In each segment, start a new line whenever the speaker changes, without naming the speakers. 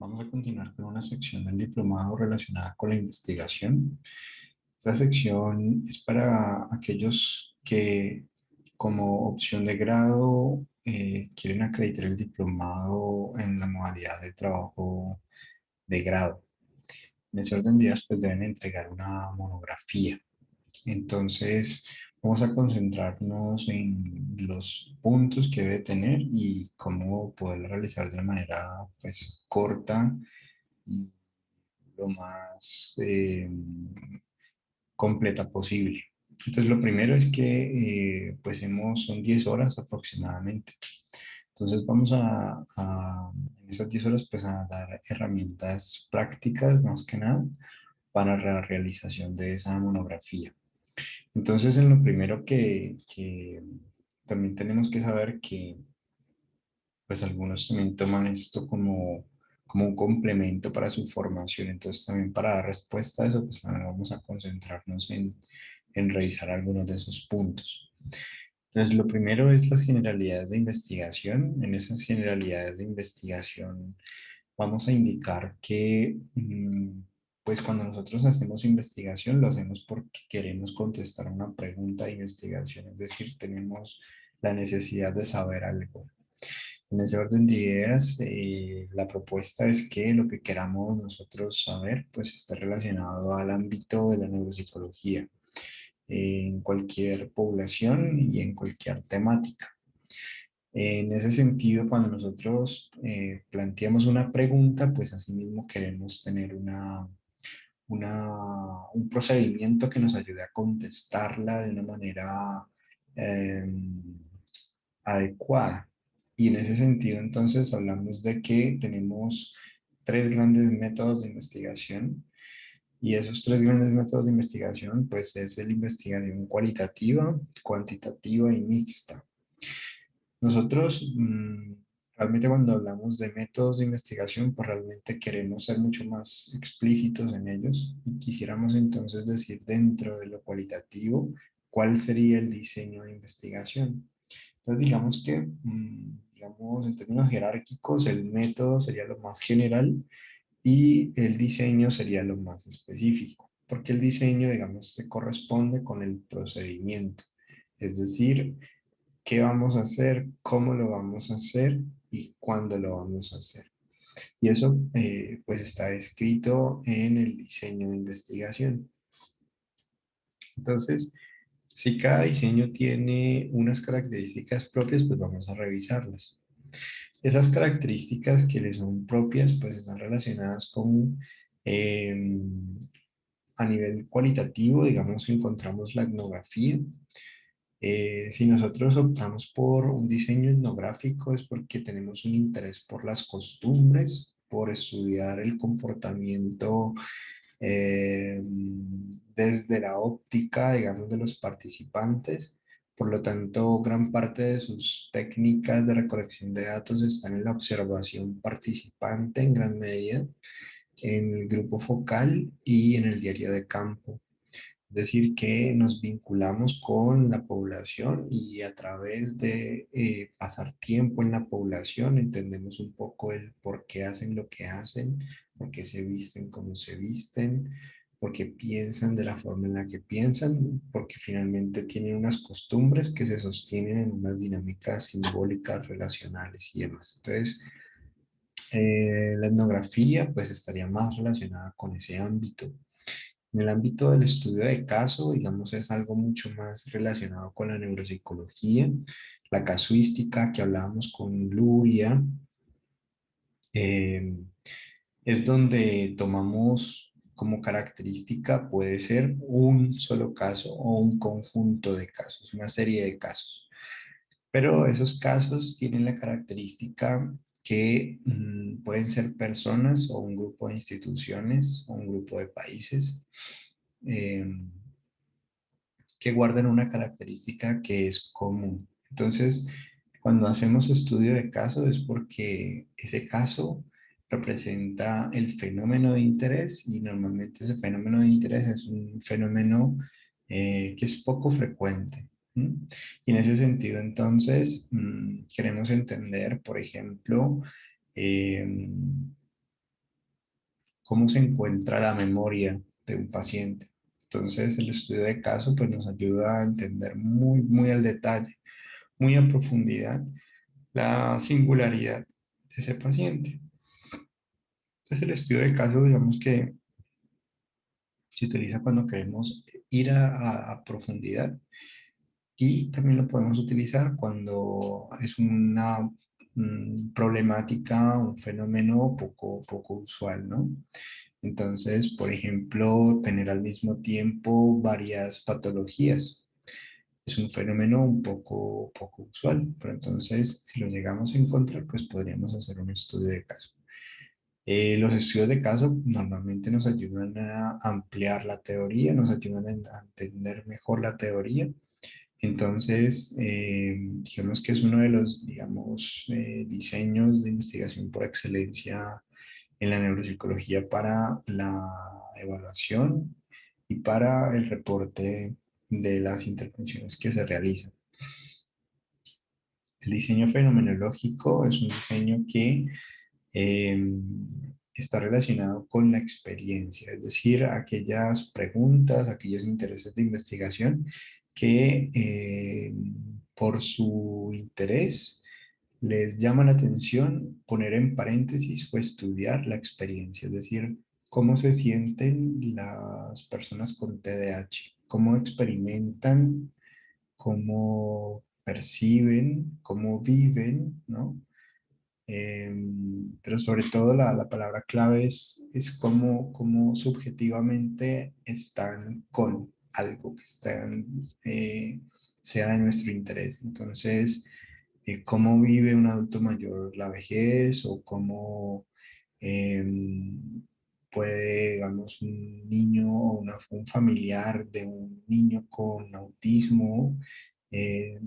Vamos a continuar con una sección del diplomado relacionada con la investigación. Esta sección es para aquellos que como opción de grado quieren acreditar el diplomado en la modalidad de trabajo de grado. En ese orden de ideas, pues deben entregar una monografía. Entonces, vamos a concentrarnos en los puntos que debe tener y cómo poderlo realizar de una manera pues corta y lo más completa posible. Entonces, lo primero es que pues son 10 horas aproximadamente. Entonces, vamos en esas 10 horas pues a dar herramientas prácticas más que nada para la realización de esa monografía. Entonces, en lo primero que también tenemos que saber que pues algunos también toman esto como un complemento para su formación. Entonces, también para dar respuesta a eso, pues también vamos a concentrarnos en revisar algunos de esos puntos. Entonces, lo primero es las generalidades de investigación. En esas generalidades de investigación vamos a indicar que, pues cuando nosotros hacemos investigación, lo hacemos porque queremos contestar una pregunta de investigación, es decir, tenemos la necesidad de saber algo. En ese orden de ideas, la propuesta es que lo que queramos nosotros saber, pues esté relacionado al ámbito de la neuropsicología, en cualquier población y en cualquier temática. En ese sentido, cuando nosotros planteamos una pregunta, pues asimismo queremos tener un procedimiento que nos ayude a contestarla de una manera eh, adecuada. Y en ese sentido, entonces, hablamos de que tenemos tres grandes métodos de investigación. Y esos tres grandes métodos de investigación, pues es la investigación cualitativa, cuantitativa y mixta. Nosotros, realmente cuando hablamos de métodos de investigación, pues realmente queremos ser mucho más explícitos en ellos y quisiéramos entonces decir dentro de lo cualitativo cuál sería el diseño de investigación. Entonces digamos que, digamos, en términos jerárquicos, el método sería lo más general y el diseño sería lo más específico, porque el diseño, digamos, se corresponde con el procedimiento. Es decir, qué vamos a hacer, cómo lo vamos a hacer y cuándo lo vamos a hacer. Y eso pues está escrito en el diseño de investigación. Entonces, si cada diseño tiene unas características propias, pues vamos a revisarlas. Esas características que le son propias, pues están relacionadas con, eh, a nivel cualitativo, digamos, encontramos la etnografía. Si nosotros optamos por un diseño etnográfico es porque tenemos un interés por las costumbres, por estudiar el comportamiento desde la óptica, digamos, de los participantes. Por lo tanto, gran parte de sus técnicas de recolección de datos están en la observación participante en gran medida, en el grupo focal y en el diario de campo. Es decir, que nos vinculamos con la población y a través de pasar tiempo en la población entendemos un poco el por qué hacen lo que hacen, por qué se visten como se visten, por qué piensan de la forma en la que piensan, porque finalmente tienen unas costumbres que se sostienen en unas dinámicas simbólicas, relacionales y demás. Entonces, la etnografía pues estaría más relacionada con ese ámbito. En el ámbito del estudio de caso, digamos, es algo mucho más relacionado con la neuropsicología, la casuística que hablábamos con Luria, eh, es donde tomamos como característica, puede ser un solo caso o un conjunto de casos, una serie de casos. Pero esos casos tienen la característica que pueden ser personas o un grupo de instituciones o un grupo de países. eh, que guardan una característica que es común. Entonces, cuando hacemos estudio de caso es porque ese caso representa el fenómeno de interés y normalmente ese fenómeno de interés es un fenómeno que es poco frecuente. ¿M? Y en ese sentido, entonces, queremos entender, por ejemplo, eh, cómo se encuentra la memoria de un paciente. Entonces, el estudio de caso pues, nos ayuda a entender muy, muy al detalle, muy a profundidad, la singularidad de ese paciente. Entonces, el estudio de caso, digamos que se utiliza cuando queremos ir a profundidad y también lo podemos utilizar cuando es una problemática, un fenómeno poco usual, ¿no? Entonces, por ejemplo, tener al mismo tiempo varias patologías. Es un fenómeno un poco usual, pero entonces, si lo llegamos a encontrar, pues podríamos hacer un estudio de caso. Los estudios de caso normalmente nos ayudan a ampliar la teoría, nos ayudan a entender mejor la teoría. Entonces, digamos que es uno de los, digamos, diseños de investigación por excelencia en la neuropsicología para la evaluación y para el reporte de las intervenciones que se realizan. El diseño fenomenológico es un diseño que eh, está relacionado con la experiencia, es decir, aquellas preguntas, aquellos intereses de investigación que por su interés les llama la atención poner en paréntesis o estudiar la experiencia, es decir, cómo se sienten las personas con TDAH, cómo experimentan, cómo perciben, cómo viven, ¿no? Pero sobre todo la palabra clave es cómo subjetivamente están con algo que están, sea de nuestro interés. Entonces, cómo vive un adulto mayor la vejez o cómo puede, digamos, un niño o un familiar de un niño con autismo eh,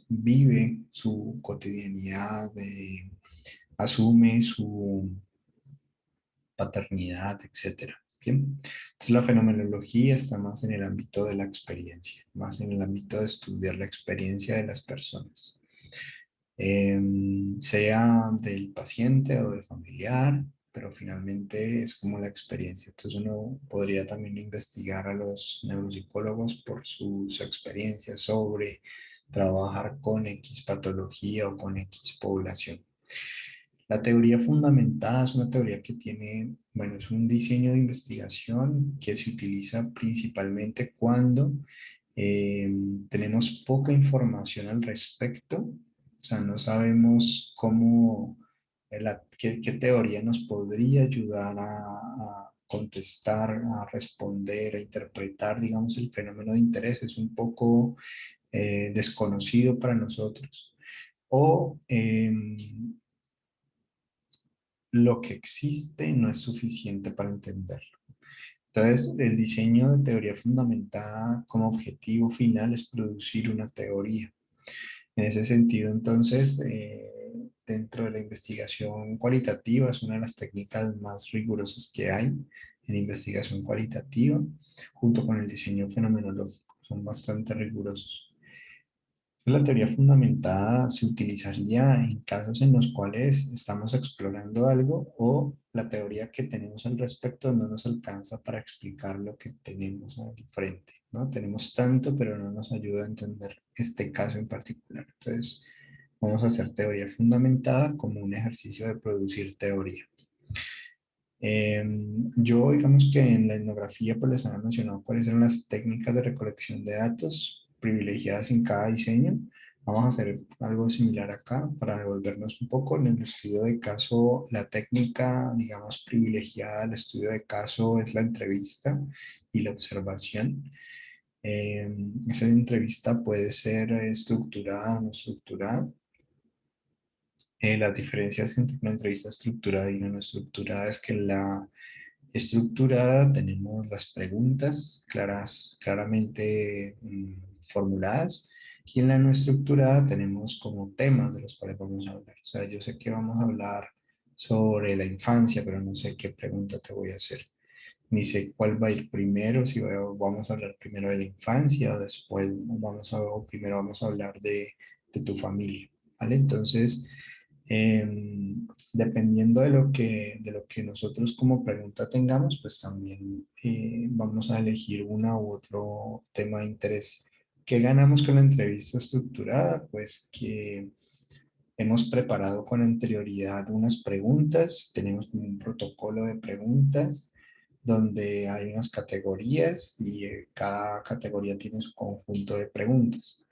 vive su cotidianidad, asume su paternidad, etcétera. Bien. Entonces la fenomenología está más en el ámbito de la experiencia, más en el ámbito de estudiar la experiencia de las personas, sea del paciente o del familiar, pero finalmente es como la experiencia. Entonces uno podría también investigar a los neuropsicólogos por sus experiencias sobre trabajar con X patología o con X población. La teoría fundamentada es una teoría que tiene, bueno, es un diseño de investigación que se utiliza principalmente cuando eh, tenemos poca información al respecto, o sea, no sabemos cómo, qué teoría nos podría ayudar a contestar, a responder, a interpretar, digamos, el fenómeno de interés. Es un poco desconocido para nosotros. O lo que existe no es suficiente para entenderlo. Entonces, el diseño de teoría fundamentada como objetivo final es producir una teoría. En ese sentido, entonces, dentro de la investigación cualitativa, es una de las técnicas más rigurosas que hay en investigación cualitativa, junto con el diseño fenomenológico. Son bastante rigurosos. La teoría fundamentada se utilizaría en casos en los cuales estamos explorando algo o la teoría que tenemos al respecto no nos alcanza para explicar lo que tenemos al frente, ¿no? Tenemos tanto, pero no nos ayuda a entender este caso en particular. Entonces, vamos a hacer teoría fundamentada como un ejercicio de producir teoría. Yo, digamos que en la etnografía, pues les había mencionado cuáles eran las técnicas de recolección de datos privilegiadas en cada diseño. Vamos a hacer algo similar acá para devolvernos un poco. En el estudio de caso, la técnica, digamos, privilegiada del estudio de caso es la entrevista y la observación. Esa entrevista puede ser estructurada o no estructurada. Las diferencias entre una entrevista estructurada y una no estructurada es que la estructurada tenemos las preguntas claramente formuladas y en la no estructurada tenemos como temas de los cuales vamos a hablar. O sea, yo sé que vamos a hablar sobre la infancia, pero no sé qué pregunta te voy a hacer. Ni sé cuál va a ir primero, si vamos a hablar primero de la infancia o después o primero vamos a hablar de tu familia. ¿Vale? Entonces, Dependiendo de lo que nosotros como pregunta tengamos, pues también vamos a elegir una u otro tema de interés. ¿Qué ganamos con la entrevista estructurada? Pues que hemos preparado con anterioridad unas preguntas, tenemos como un protocolo de preguntas donde hay unas categorías y cada categoría tiene su conjunto de preguntas.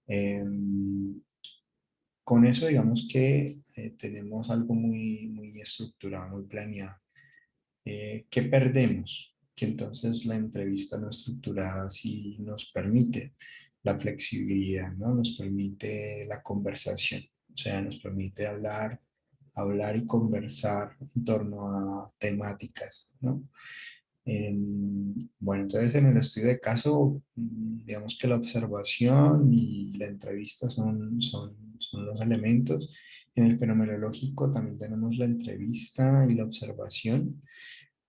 Em, con eso, digamos que tenemos algo muy estructurado, muy planeado. ¿Qué perdemos? Que entonces la entrevista no estructurada sí nos permite la flexibilidad, ¿no? Nos permite la conversación, o sea, nos permite hablar y conversar en torno a temáticas, ¿no? Bueno, entonces en el estudio de caso, digamos que la observación y la entrevista son los elementos. En el fenomenológico también tenemos la entrevista y la observación.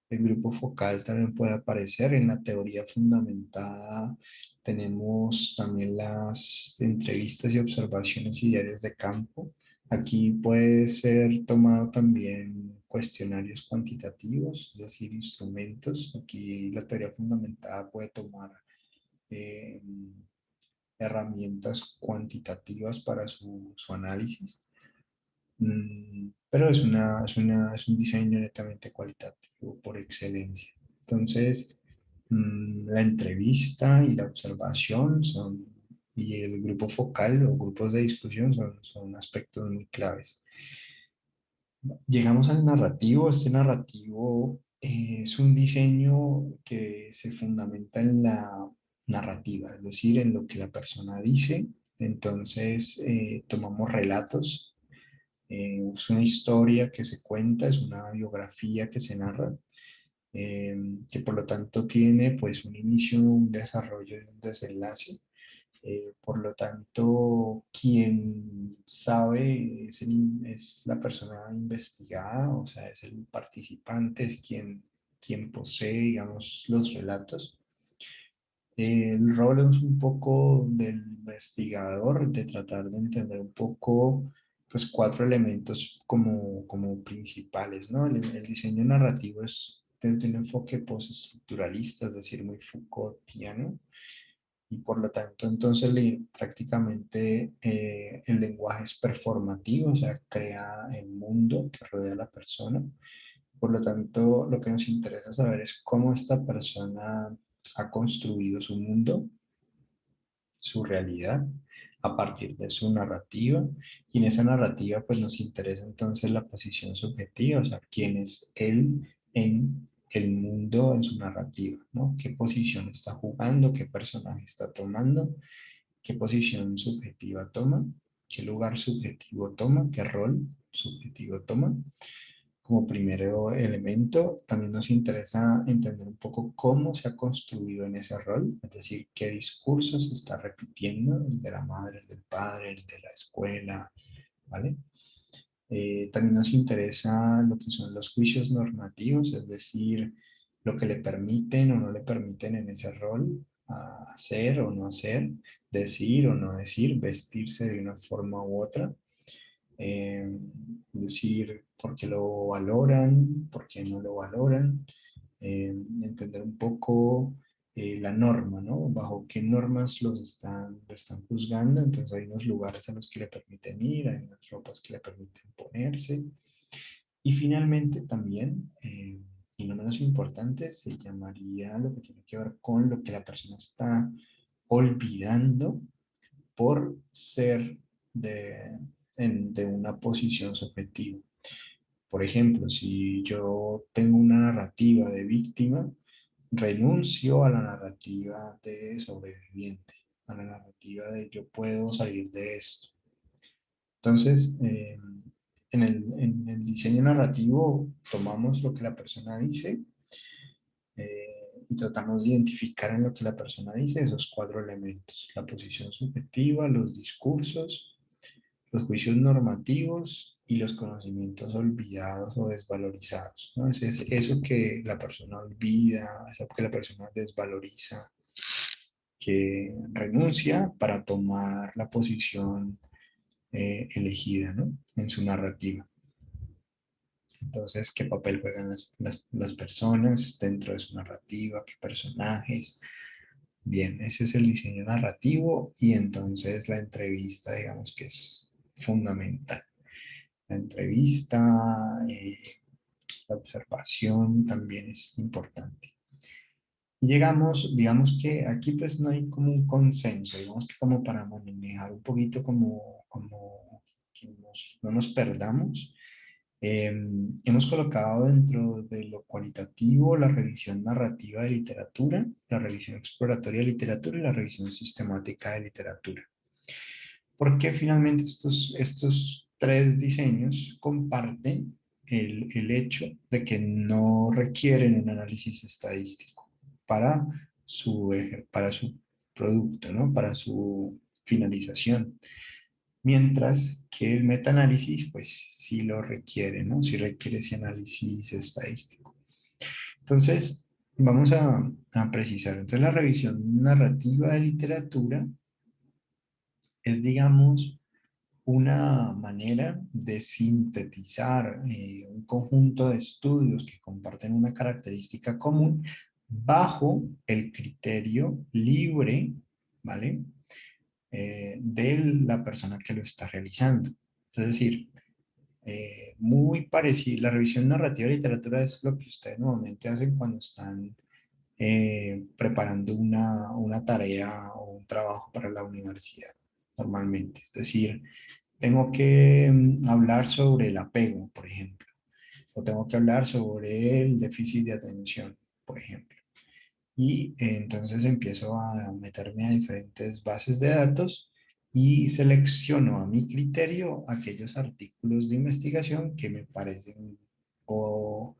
El grupo focal también puede aparecer. En la teoría fundamentada tenemos también las entrevistas y observaciones y diarios de campo. Aquí puede ser tomado también cuestionarios cuantitativos, es decir, instrumentos. Aquí la teoría fundamentada puede tomar eh, herramientas cuantitativas para su análisis. Pero es un diseño netamente cualitativo por excelencia. Entonces, la entrevista y la observación y el grupo focal o grupos de discusión son aspectos muy claves. Llegamos al narrativo. Este narrativo es un diseño que se fundamenta en la narrativa, es decir, en lo que la persona dice. Entonces, tomamos relatos, es una historia que se cuenta, es una biografía que se narra, que por lo tanto tiene pues un inicio, un desarrollo y un desenlace. Por lo tanto, quien sabe es la persona investigada, o sea, es el participante, es quien posee, digamos, los relatos. El rol es un poco del investigador, de tratar de entender un poco, pues, cuatro elementos como principales, ¿no? El diseño narrativo es desde un enfoque postestructuralista, es decir, muy Foucaultiano, y por lo tanto, entonces, prácticamente el lenguaje es performativo, o sea, crea el mundo que rodea a la persona. Por lo tanto, lo que nos interesa saber es cómo esta persona ha construido su mundo, su realidad, a partir de su narrativa. Y en esa narrativa, pues nos interesa entonces la posición subjetiva, o sea, quién es él en el mundo, en su narrativa, ¿no? ¿Qué posición está jugando? ¿Qué personaje está tomando? ¿Qué posición subjetiva toma? ¿Qué lugar subjetivo toma? ¿Qué rol subjetivo toma? Como primer elemento, también nos interesa entender un poco cómo se ha construido en ese rol, es decir, qué discursos se está repitiendo, el de la madre, el del padre, el de la escuela, ¿vale? También nos interesa lo que son los juicios normativos, es decir, lo que le permiten o no le permiten en ese rol hacer o no hacer, decir o no decir, vestirse de una forma u otra, decir por qué lo valoran, por qué no lo valoran, entender un poco la norma, ¿no? Bajo qué normas lo están juzgando. Entonces hay unos lugares a los que le permiten ir, hay unas ropas que le permiten ponerse. Y finalmente también, y no menos importante, se llamaría lo que tiene que ver con lo que la persona está olvidando por ser de, de una posición subjetiva. Por ejemplo, si yo tengo una narrativa de víctima, renuncio a la narrativa de sobreviviente, a la narrativa de yo puedo salir de esto. Entonces, en el diseño narrativo tomamos lo que la persona dice y tratamos de identificar en lo que la persona dice esos cuatro elementos: la posición subjetiva, los discursos, los juicios normativos y los conocimientos olvidados o desvalorizados, ¿no? Es eso que la persona olvida, eso que la persona desvaloriza, que renuncia para tomar la posición elegida, ¿no? En su narrativa. Entonces, ¿qué papel juegan las personas dentro de su narrativa? ¿Qué personajes? Bien, ese es el diseño narrativo y entonces la entrevista, digamos que es fundamental. La entrevista, la observación también es importante. Y llegamos, digamos que aquí pues no hay como un consenso, digamos que como para manejar un poquito como que no nos perdamos. Hemos colocado dentro de lo cualitativo la revisión narrativa de literatura, la revisión exploratoria de literatura y la revisión sistemática de literatura. Porque finalmente estos tres diseños comparten el hecho de que no requieren un análisis estadístico para para su producto, ¿no? Para su finalización. Mientras que el metaanálisis, pues sí lo requiere, ¿no? Sí requiere ese análisis estadístico. Entonces, vamos a precisar. Entonces, la revisión narrativa de literatura es, digamos, una manera de sintetizar un conjunto de estudios que comparten una característica común bajo el criterio libre, ¿vale? De la persona que lo está realizando. Es decir, muy parecido, la revisión narrativa de literatura es lo que ustedes normalmente hacen cuando están preparando una tarea o un trabajo para la universidad, normalmente. Es decir, tengo que hablar sobre el apego, por ejemplo, o tengo que hablar sobre el déficit de atención, por ejemplo. Y entonces empiezo a meterme a diferentes bases de datos y selecciono a mi criterio aquellos artículos de investigación que me parecen o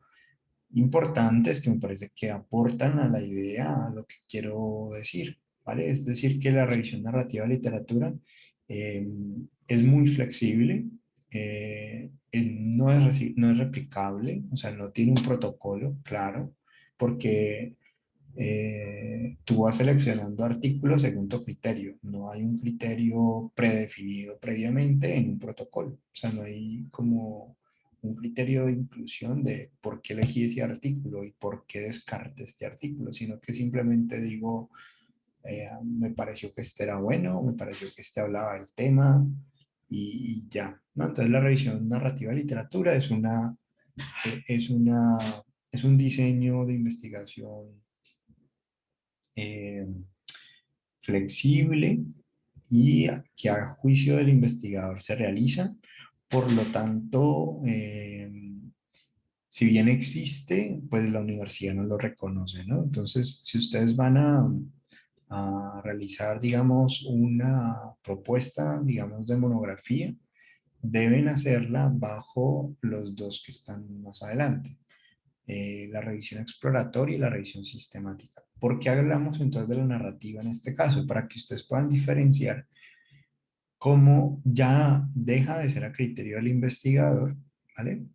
importantes, que me parece que aportan a la idea, a lo que quiero decir, ¿vale? Es decir, que la revisión narrativa de literatura eh, es muy flexible, no es replicable, o sea, no tiene un protocolo, claro, porque tú vas seleccionando artículos según tu criterio. No hay un criterio predefinido previamente en un protocolo. O sea, no hay como un criterio de inclusión de por qué elegí ese artículo y por qué descarte este artículo, sino que simplemente digo, me pareció que este era bueno, me pareció que este hablaba del tema y ya, ¿no? Entonces la revisión narrativa de literatura es una, es un diseño de investigación eh, flexible y que a juicio del investigador se realiza. Por lo tanto, si bien existe, pues la universidad no lo reconoce, ¿no? Entonces, si ustedes van a realizar, digamos, una propuesta, digamos, de monografía, deben hacerla bajo los dos que están más adelante, la revisión exploratoria y la revisión sistemática. ¿Por qué hablamos entonces de la narrativa en este caso? Para que ustedes puedan diferenciar cómo ya deja de ser a criterio del investigador, ¿vale?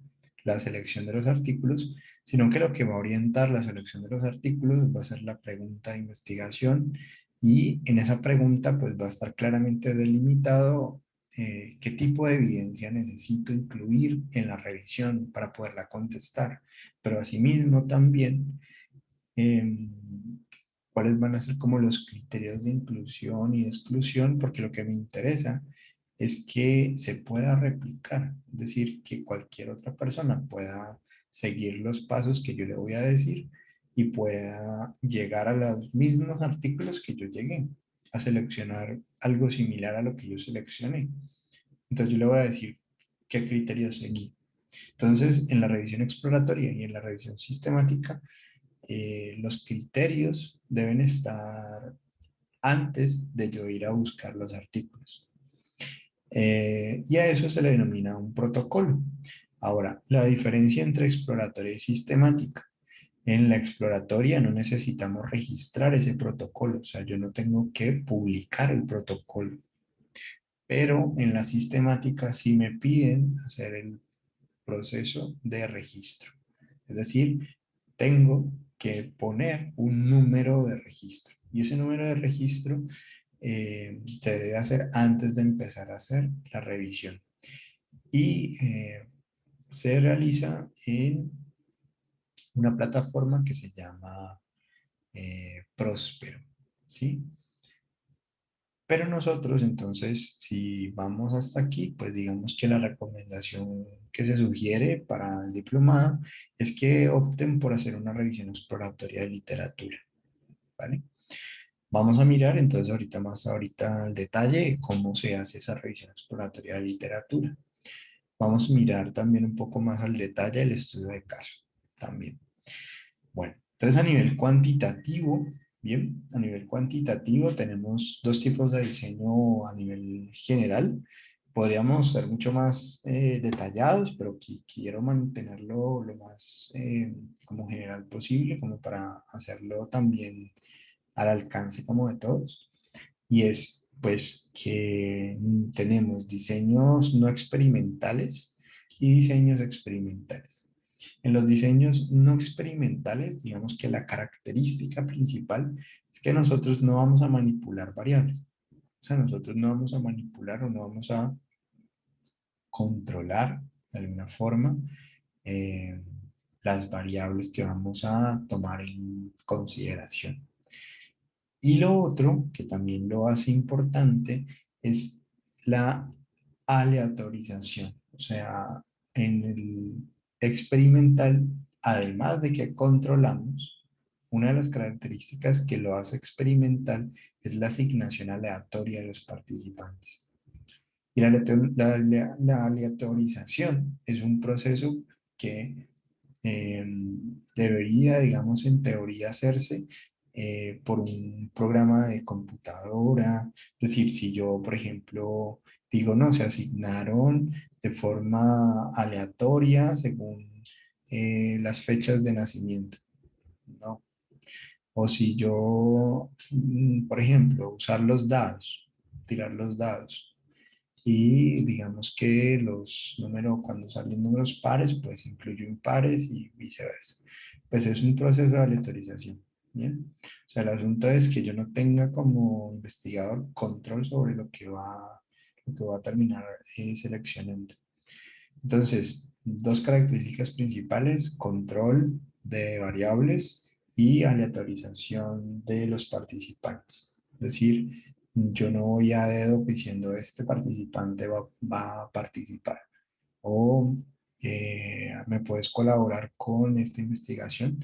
La selección de los artículos, sino que lo que va a orientar la selección de los artículos va a ser la pregunta de investigación y en esa pregunta pues va a estar claramente delimitado qué tipo de evidencia necesito incluir en la revisión para poderla contestar, pero asimismo también eh, cuáles van a ser como los criterios de inclusión y de exclusión, porque lo que me interesa es que se pueda replicar, es decir, que cualquier otra persona pueda seguir los pasos que yo le voy a decir y pueda llegar a los mismos artículos que yo llegué, a seleccionar algo similar a lo que yo seleccioné. Entonces yo le voy a decir qué criterios seguí. Entonces, en la revisión exploratoria y en la revisión sistemática, los criterios deben estar antes de yo ir a buscar los artículos. Y a eso se le denomina un protocolo. Ahora, la diferencia entre exploratoria y sistemática. En la exploratoria no necesitamos registrar ese protocolo, o sea, yo no tengo que publicar el protocolo, pero en la sistemática sí me piden hacer el proceso de registro. Es decir, tengo que poner un número de registro. Y ese número de registro se debe hacer antes de empezar a hacer la revisión. Y se realiza en una plataforma que se llama Próspero, ¿sí? Pero nosotros, entonces, si vamos hasta aquí, pues digamos que la recomendación que se sugiere para el diplomado es que opten por hacer una revisión exploratoria de literatura, ¿vale? Vamos a mirar entonces ahorita al detalle cómo se hace esa revisión exploratoria de literatura. Vamos a mirar también un poco más al detalle el estudio de caso también. Bueno, entonces a nivel cuantitativo, bien, a nivel cuantitativo tenemos dos tipos de diseño a nivel general. Podríamos ser mucho más detallados, pero quiero mantenerlo lo más como general posible, como para hacerlo también al alcance como de todos. Y es pues que tenemos diseños no experimentales y diseños experimentales. En los diseños no experimentales, digamos que la característica principal es que nosotros no vamos a manipular variables. O sea, nosotros no vamos a manipular o no vamos a controlar de alguna forma eh, las variables que vamos a tomar en consideración. Y lo otro, que también lo hace importante, es la aleatorización. O sea, en el experimental, además de que controlamos, una de las características que lo hace experimental es la asignación aleatoria de los participantes. Y la aleatorización es un proceso que eh, debería, digamos, en teoría hacerse por un programa de computadora. Es decir, si yo, por ejemplo, digo, no, se asignaron de forma aleatoria según las fechas de nacimiento, ¿no? O si yo, por ejemplo, usar los dados, tirar los dados. Y digamos que los números, cuando salen números pares, pues incluyo impares y viceversa. Pues es un proceso de aleatorización. Bien. O sea, el asunto es que yo no tenga como investigador control sobre lo que va a terminar seleccionando. Entonces, dos características principales: control de variables y aleatorización de los participantes. Es decir, yo no voy a dedo diciendo este participante va a participar o me puedes colaborar con esta investigación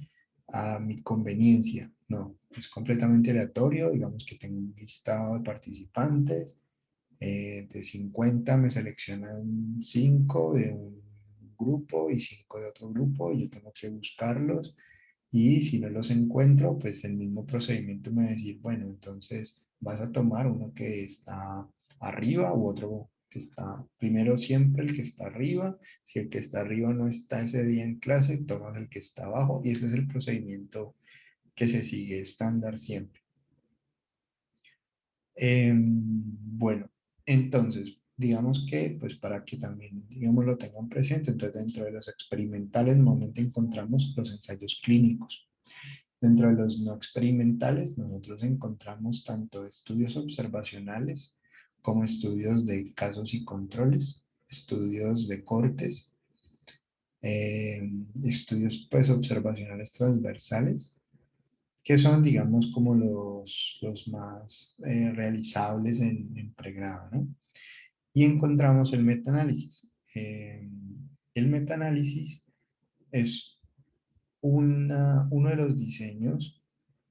a mi conveniencia. No, es completamente aleatorio. Digamos que tengo un listado de participantes, de 50 me seleccionan 5 de un grupo y 5 de otro grupo y yo tengo que buscarlos, y si no los encuentro, pues el mismo procedimiento me va a decir, bueno, entonces vas a tomar uno que está arriba u otro que está, primero siempre el que está arriba. Si el que está arriba no está ese día en clase, tomas el que está abajo, y ese es el procedimiento que se sigue estándar siempre. Bueno, entonces, digamos que, pues para que también, digamos, lo tengan presente, entonces dentro de los experimentales normalmente encontramos los ensayos clínicos. Dentro de los no experimentales, nosotros encontramos tanto estudios observacionales como estudios de casos y controles, estudios de cortes, estudios pues observacionales transversales, que son, digamos, como los más realizables en pregrado, ¿no? Y encontramos el metaanálisis. El metaanálisis es uno de los diseños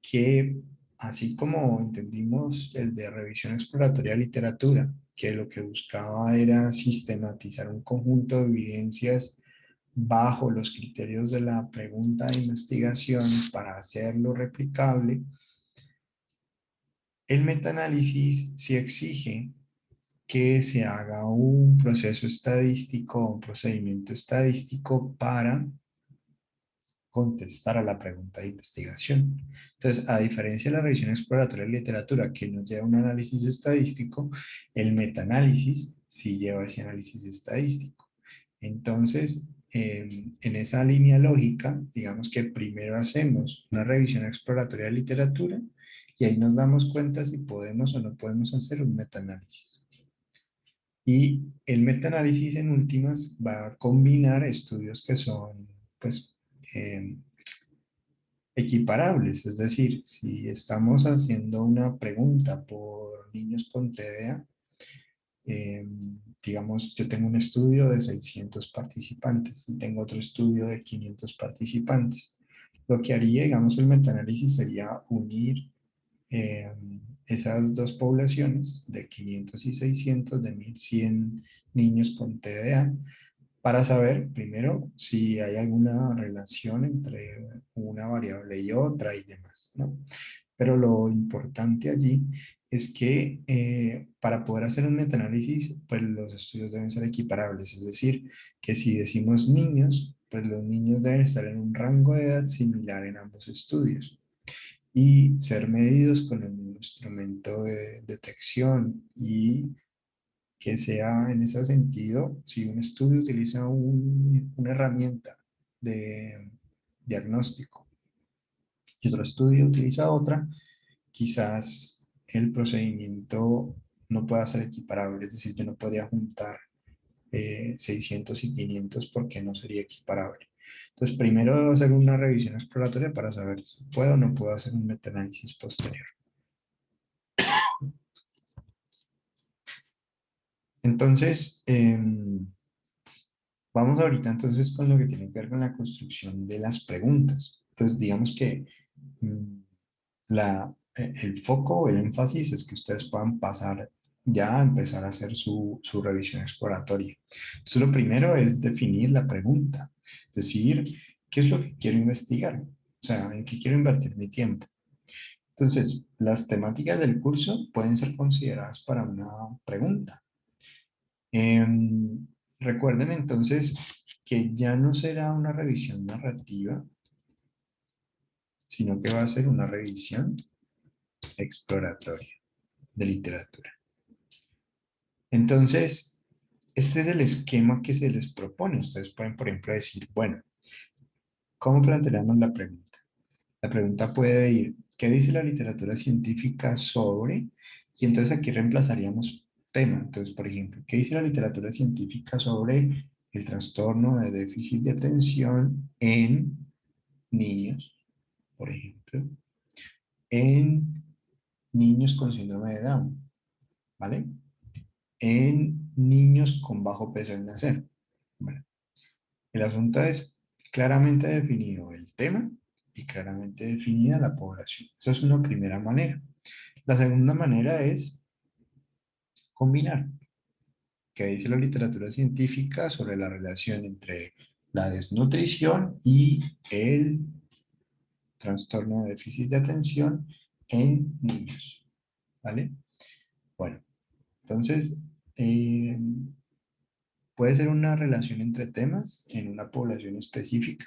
que, así como entendimos el de revisión exploratoria de literatura, que lo que buscaba era sistematizar un conjunto de evidencias bajo los criterios de la pregunta de investigación para hacerlo replicable, el metaanálisis sí exige que se haga un proceso estadístico, un procedimiento estadístico para contestar a la pregunta de investigación. Entonces, a diferencia de la revisión exploratoria de literatura, que no lleva un análisis estadístico, el metaanálisis sí lleva ese análisis estadístico. Entonces, en esa línea lógica, digamos que primero hacemos una revisión exploratoria de literatura Y ahí nos damos cuenta si podemos o no podemos hacer un metaanálisis. Y el metaanálisis en últimas va a combinar estudios que son, pues, eh, equiparables. Es decir, si estamos haciendo una pregunta por niños con TDA, eh, digamos, yo tengo un estudio de 600 participantes y tengo otro estudio de 500 participantes. Lo que haría, digamos, el metaanálisis sería unir eh, esas dos poblaciones de 500 y 600 de 1100 niños con TDA para saber primero si hay alguna relación entre una variable y otra y demás, ¿no? Pero lo importante allí es que para poder hacer un metaanálisis, pues los estudios deben ser equiparables, es decir, que si decimos niños, pues los niños deben estar en un rango de edad similar en ambos estudios y ser medidos con el mismo instrumento de detección y que sea en ese sentido, si un estudio utiliza una herramienta de diagnóstico y otro estudio utiliza otra, quizás el procedimiento no pueda ser equiparable, es decir, yo no podría juntar 600 y 500 porque no sería equiparable. Entonces, primero debo hacer una revisión exploratoria para saber si puedo o no puedo hacer un metaanálisis posterior. Entonces, vamos ahorita entonces con lo que tiene que ver con la construcción de las preguntas. Entonces, digamos que mm, el foco o el énfasis es que ustedes puedan pasar ya a empezar a hacer su revisión exploratoria. Entonces, lo primero es definir la pregunta, es decir, ¿qué es lo que quiero investigar? O sea, ¿en qué quiero invertir mi tiempo? Entonces, las temáticas del curso pueden ser consideradas para una pregunta. Em, Recuerden entonces que ya no será una revisión narrativa, sino que va a ser una revisión exploratoria de literatura. Entonces, este es el esquema que se les propone. Ustedes pueden, por ejemplo, decir, bueno, ¿cómo planteamos la pregunta? La pregunta puede ir, ¿qué dice la literatura científica sobre? Y entonces aquí reemplazaríamos tema. Entonces, por ejemplo, ¿qué dice la literatura científica sobre el trastorno de déficit de atención en niños, por ejemplo, en niños con síndrome de Down, ¿vale? En niños con bajo peso al nacer. Bueno, el asunto es claramente definido el tema y claramente definida la población. Esa es una primera manera. La segunda manera es combinar. ¿Qué dice la literatura científica sobre la relación entre la desnutrición y el trastorno de déficit de atención en niños? ¿Vale? Bueno, entonces, eh, puede ser una relación entre temas en una población específica.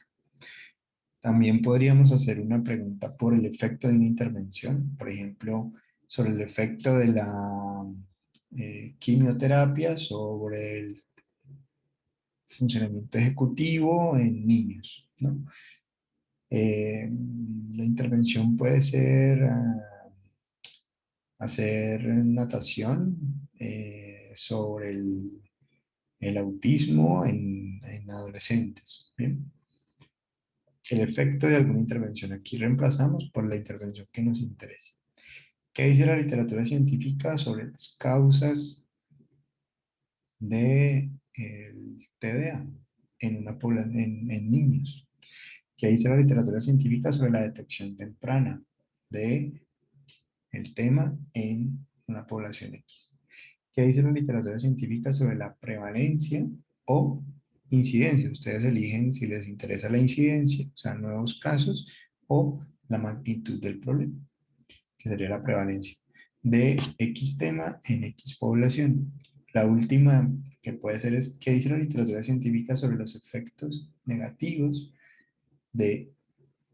También podríamos hacer una pregunta por el efecto de una intervención, por ejemplo, sobre el efecto de la quimioterapia sobre el funcionamiento ejecutivo en niños, ¿no? La intervención puede ser hacer natación sobre el autismo en adolescentes, ¿bien? El efecto de alguna intervención. Aquí reemplazamos por la intervención que nos interese. ¿Qué dice la literatura científica sobre las causas de el TDA en niños? ¿Qué dice la literatura científica sobre la detección temprana de el tema en una población X? ¿Qué dice la literatura científica sobre la prevalencia o incidencia? Ustedes eligen si les interesa la incidencia, o sea, nuevos casos, o la magnitud del problema, que sería la prevalencia de X tema en X población. La última que puede ser es qué dice la literatura científica sobre los efectos negativos de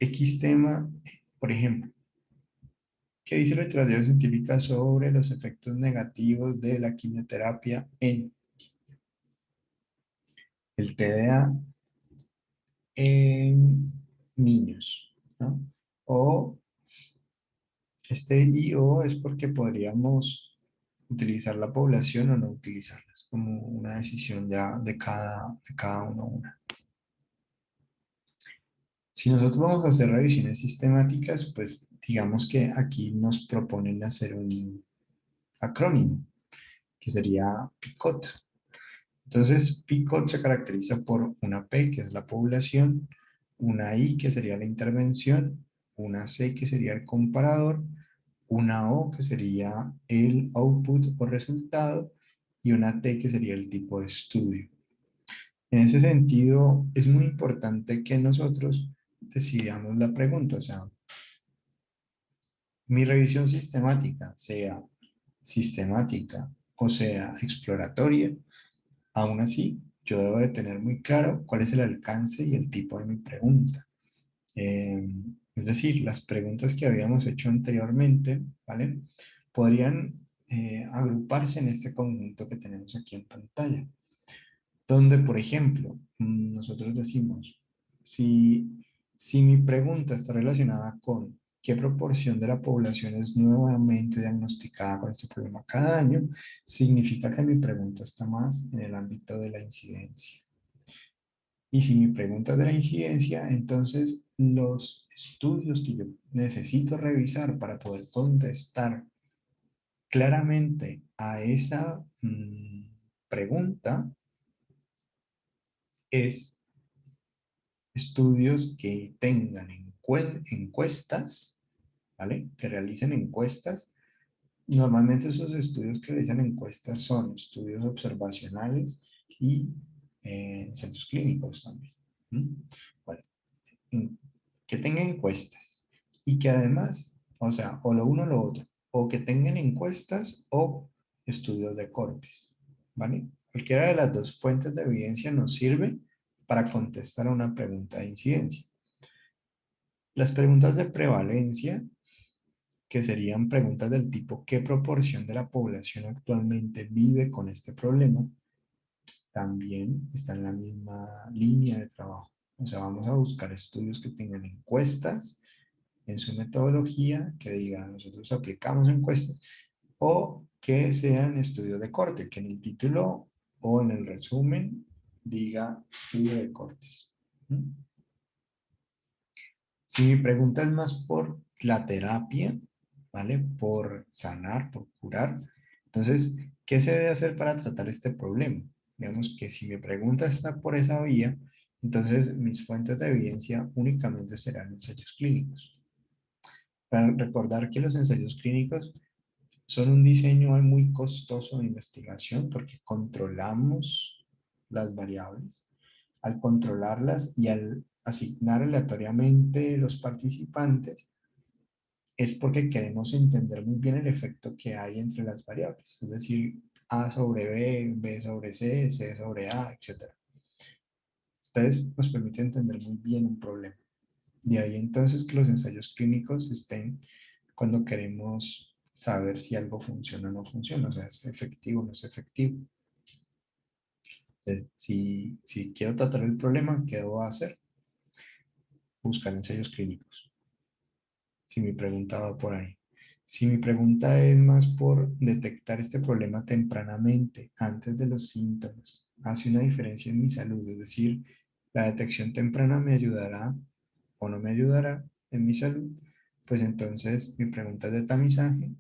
X tema, por ejemplo. ¿Qué dice la literatura científica sobre los efectos negativos de la quimioterapia en el TDA en niños, ¿no? O Este y o es porque podríamos utilizar la población o no utilizarlas, como una decisión ya de cada uno. Si nosotros vamos a hacer revisiones sistemáticas, pues digamos que aquí nos proponen hacer un acrónimo, que sería PICOT. Entonces, PICOT se caracteriza por una P, que es la población, una I, que sería la intervención, una C, que sería el comparador, una O, que sería el output o resultado, y una T, que sería el tipo de estudio. En ese sentido, es muy importante que nosotros decidamos la pregunta, o sea, mi revisión sistemática, sea sistemática o sea exploratoria, aún así, yo debo de tener muy claro cuál es el alcance y el tipo de mi pregunta. Eh, es decir, las preguntas que habíamos hecho anteriormente, ¿vale? Podrían agruparse en este conjunto que tenemos aquí en pantalla, donde, por ejemplo, nosotros decimos, si mi pregunta está relacionada con qué proporción de la población es nuevamente diagnosticada con este problema cada año, significa que mi pregunta está más en el ámbito de la incidencia. Y si mi pregunta es de la incidencia, entonces los estudios que yo necesito revisar para poder contestar claramente a esa pregunta es estudios que tengan encuestas, ¿vale? Que realicen encuestas. Normalmente esos estudios que realizan encuestas son estudios observacionales y ensayos clínicos también. ¿Mm? Bueno, en- que tengan encuestas y que además, o sea, o lo uno o lo otro, o que tengan encuestas o estudios de cortes, ¿vale? Cualquiera de las dos fuentes de evidencia nos sirve para contestar a una pregunta de incidencia. Las preguntas de prevalencia, que serían preguntas del tipo ¿qué proporción de la población actualmente vive con este problema? También está en la misma línea de trabajo. O sea, vamos a buscar estudios que tengan encuestas en su metodología, que digan nosotros aplicamos encuestas, o que sean estudios de corte, que en el título o en el resumen diga estudio de cortes. ¿Mm? Si mi pregunta es más por la terapia, ¿vale? Por sanar, por curar, entonces, ¿qué se debe hacer para tratar este problema? Digamos que si mi pregunta está por esa vía, entonces mis fuentes de evidencia únicamente serán ensayos clínicos. Para recordar que los ensayos clínicos son un diseño muy costoso de investigación porque controlamos las variables. Al controlarlas y al asignar aleatoriamente los participantes, es porque queremos entender muy bien el efecto que hay entre las variables, es decir, A sobre B, B sobre C, C sobre A, etc. Entonces, nos permite entender muy bien un problema. De ahí entonces que los ensayos clínicos estén cuando queremos saber si algo funciona o no funciona, o sea, es efectivo o no es efectivo. Entonces, si quiero tratar el problema, ¿qué debo hacer? Buscar ensayos clínicos. Si mi pregunta va por ahí. Si mi pregunta es más por detectar este problema tempranamente, antes de los síntomas, hace una diferencia en mi salud, es decir, la detección temprana me ayudará o no me ayudará en mi salud, pues entonces mi pregunta es de tamizaje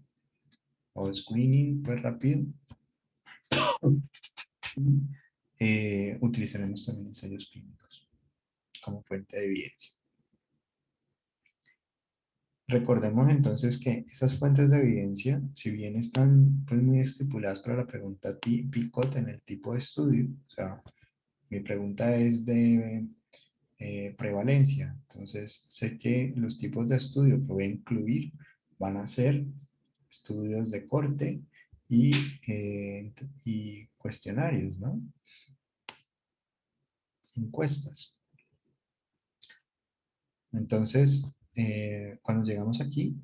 o screening, pues rápido. Utilizaremos también ensayos clínicos como fuente de evidencia. Recordemos entonces que esas fuentes de evidencia, si bien están pues, muy estipuladas para la pregunta PICOT en el tipo de estudio, o sea, mi pregunta es de prevalencia, entonces sé que los tipos de estudio que voy a incluir van a ser estudios de corte y cuestionarios, ¿no? Encuestas. Entonces, cuando llegamos aquí,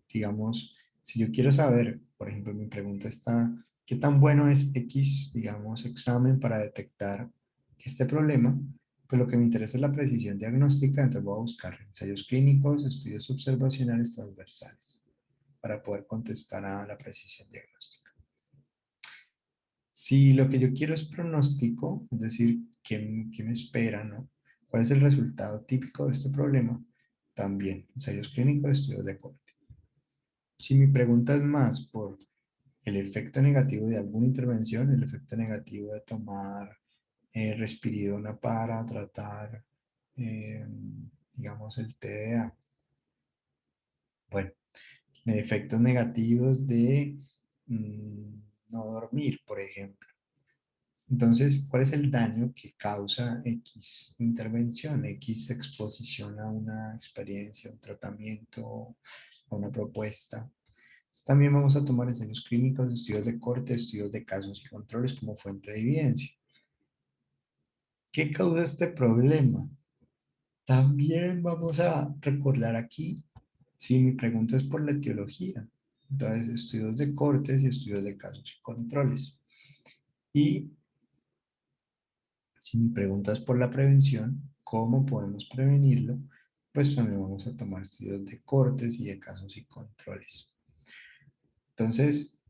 digamos, si yo quiero saber, por ejemplo, mi pregunta está, ¿qué tan bueno es X, digamos, examen para detectar este problema? Pues lo que me interesa es la precisión diagnóstica, entonces voy a buscar ensayos clínicos, estudios observacionales transversales. para poder contestar a la precisión diagnóstica. Si lo que yo quiero es pronóstico, es decir, qué me espera, ¿no? ¿Cuál es el resultado típico de este problema? También, ensayos clínicos, estudios de corte. Si mi pregunta es más por el efecto negativo de alguna intervención, el efecto negativo de tomar risperidona para tratar, eh, digamos, el TDA. Bueno, efectos negativos de no dormir, por ejemplo. Entonces, ¿cuál es el daño que causa X intervención, X exposición a una experiencia, un tratamiento, a una propuesta? Entonces, también vamos a tomar ensayos clínicos, estudios de corte, estudios de casos y controles como fuente de evidencia. ¿Qué causa este problema? También vamos a recordar aquí, si mi pregunta es por la etiología, entonces estudios de cortes y estudios de casos y controles. Y si mi pregunta es por la prevención, ¿cómo podemos prevenirlo? Pues también vamos a tomar estudios de cortes y de casos y controles. Entonces,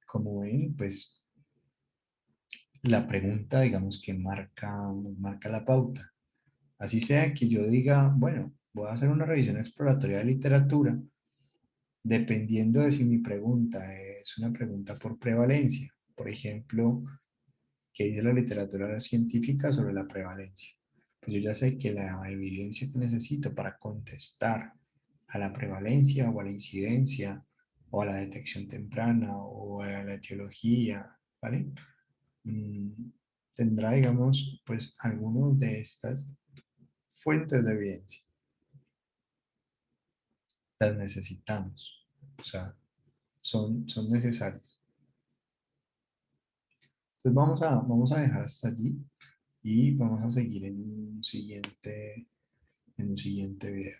como ven, pues la pregunta, digamos que marca la pauta. Así sea que yo diga, bueno, voy a hacer una revisión exploratoria de literatura, dependiendo de si mi pregunta es una pregunta por prevalencia. Por ejemplo, ¿qué dice la literatura científica sobre la prevalencia? Pues yo ya sé que la evidencia que necesito para contestar a la prevalencia o a la incidencia o a la detección temprana o a la etiología, ¿vale? Mm, tendrá, digamos, pues algunas de estas fuentes de evidencia. Las necesitamos, o sea, son necesarias. Entonces vamos a dejar hasta allí y vamos a seguir en un siguiente video.